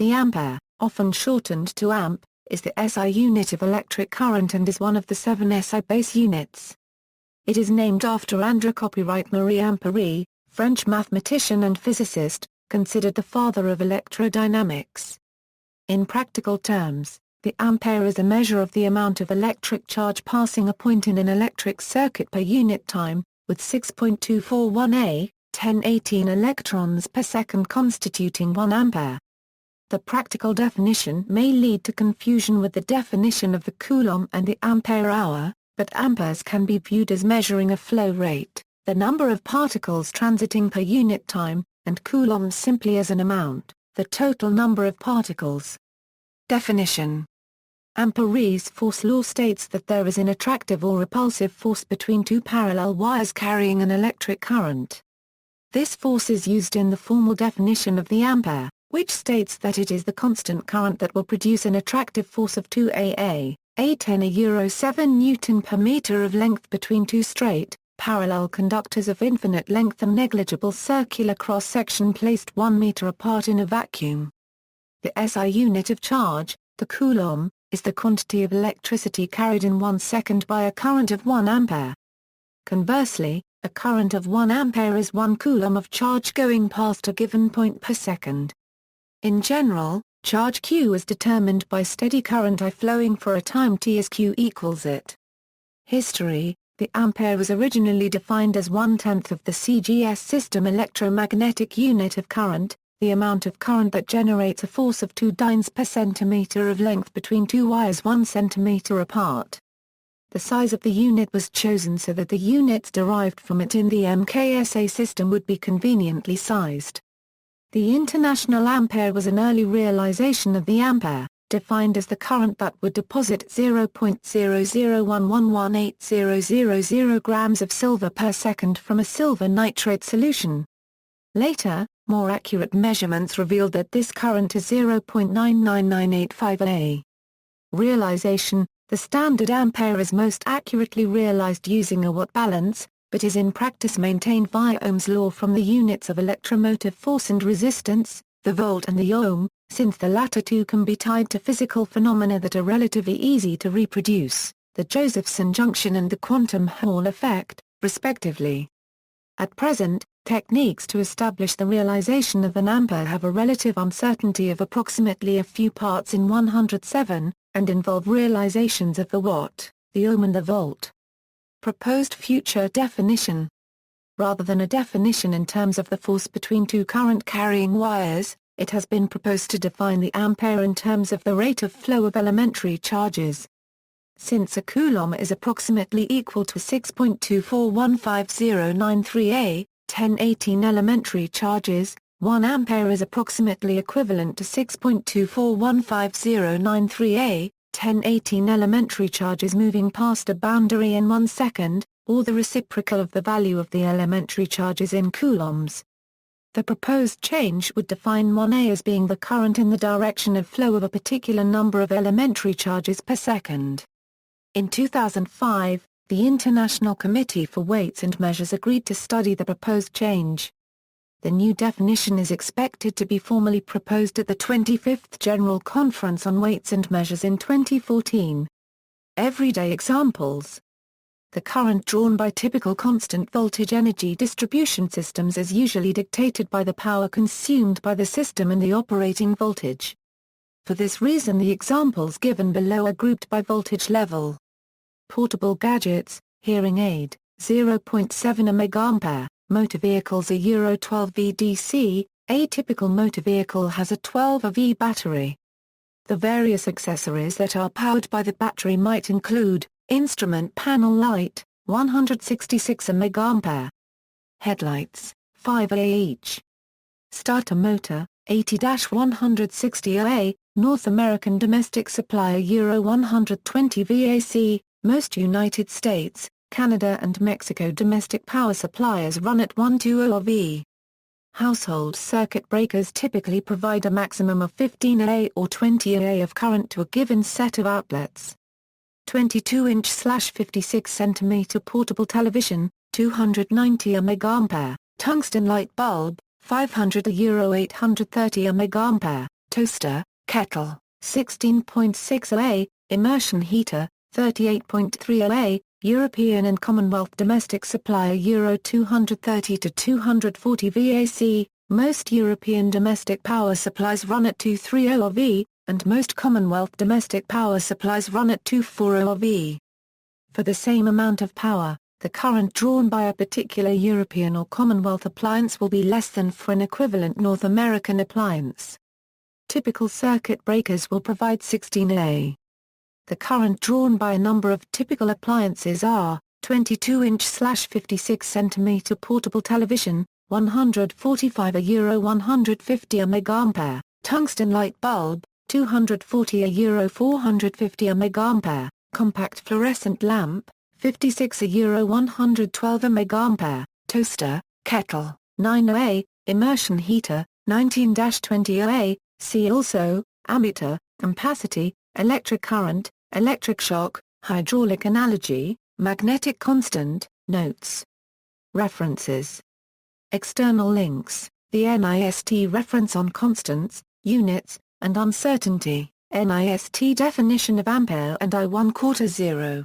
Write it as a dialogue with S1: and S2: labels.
S1: The ampere, often shortened to amp, is the SI unit of electric current and is one of the 7 SI base units. It is named after André-Marie Ampère, French mathematician and physicist, considered the father of electrodynamics. In practical terms, the ampere is a measure of the amount of electric charge passing a point in an electric circuit per unit time, with 6.241 1018 electrons per second constituting 1 ampere. The practical definition may lead to confusion with the definition of the Coulomb and the ampere hour, but amperes can be viewed as measuring a flow rate, the number of particles transiting per unit time, and coulombs simply as an amount, the total number of particles. Definition: Ampere's force law states that there is an attractive or repulsive force between two parallel wires carrying an electric current. This force is used in the formal definition of the ampere, which states that it is the constant current that will produce an attractive force of 2 A10 7 Newton per meter of length between two straight, parallel conductors of infinite length and negligible circular cross-section placed 1 meter apart in a vacuum. The SI unit of charge, the Coulomb, is the quantity of electricity carried in 1 second by a current of 1 ampere. Conversely, a current of 1 ampere is 1 coulomb of charge going past a given point per second. In general, charge Q is determined by steady current I flowing for a time t as Q equals it. History: the ampere was originally defined as 1/10 of the CGS system electromagnetic unit of current, the amount of current that generates a force of 2 dynes per centimeter of length between two wires 1 centimeter apart. The size of the unit was chosen so that the units derived from it in the MKSA system would be conveniently sized. The international ampere was an early realization of the ampere, defined as the current that would deposit 0.00111800 grams of silver per second from a silver nitrate solution. Later, more accurate measurements revealed that this current is 0.999850 A. Realization: the standard ampere is most accurately realized using a watt balance, but is in practice maintained via Ohm's law from the units of electromotive force and resistance, the volt and the ohm, since the latter two can be tied to physical phenomena that are relatively easy to reproduce, the Josephson junction and the quantum Hall effect, respectively. At present, techniques to establish the realization of an ampere have a relative uncertainty of approximately a few parts in 107, and involve realizations of the watt, the ohm and the volt. Proposed future definition: rather than a definition in terms of the force between two current-carrying wires, it has been proposed to define the ampere in terms of the rate of flow of elementary charges. Since a coulomb is approximately equal to 6.2415093 A, 1018 elementary charges, 1 ampere is approximately equivalent to 6.2415093 A, 1018 elementary charges moving past a boundary in 1 second, or the reciprocal of the value of the elementary charges in coulombs. The proposed change would define 1A as being the current in the direction of flow of a particular number of elementary charges per second. In 2005, the International Committee for Weights and Measures agreed to study the proposed change. The new definition is expected to be formally proposed at the 25th General Conference on Weights and Measures in 2014. Everyday examples: the current drawn by typical constant voltage energy distribution systems is usually dictated by the power consumed by the system and the operating voltage. For this reason the examples given below are grouped by voltage level. Portable gadgets, hearing aid, 0.7 mA, motor vehicles a Euro 12V DC, a typical motor vehicle has a 12V battery. The various accessories that are powered by the battery might include: instrument panel light, 166 mA. Headlights, 5A each. Starter motor, 80-160 A, North American domestic supplier Euro 120 VAC, most United States, Canada and Mexico domestic power suppliers run at 120 V. Household circuit breakers typically provide a maximum of 15 A or 20 A of current to a given set of outlets. 22-inch/56 cm portable television, 290 mA, tungsten light bulb, 500 Euro 830 mA, toaster, kettle, 16.60 A, immersion heater, 38.30 A, European and Commonwealth domestic supplier Euro 230 to 240 VAC, most European domestic power supplies run at 230 V, and most Commonwealth domestic power supplies run at 240 V. For the same amount of power, the current drawn by a particular European or Commonwealth appliance will be less than for an equivalent North American appliance. Typical circuit breakers will provide 16 A. The current drawn by a number of typical appliances are 22-inch/56 cm portable television, 145 a 150 a MA, tungsten light bulb, 240 a 450 a MA, compact fluorescent lamp, 56 a 112 a MA, toaster, kettle, 9 A, immersion heater, 19-20 A, see also, ammeter, ampacity, electric current, electric shock, hydraulic analogy, magnetic constant, notes. References. External links, the NIST reference on constants, units, and uncertainty, NIST definition of ampere and I1/4 0.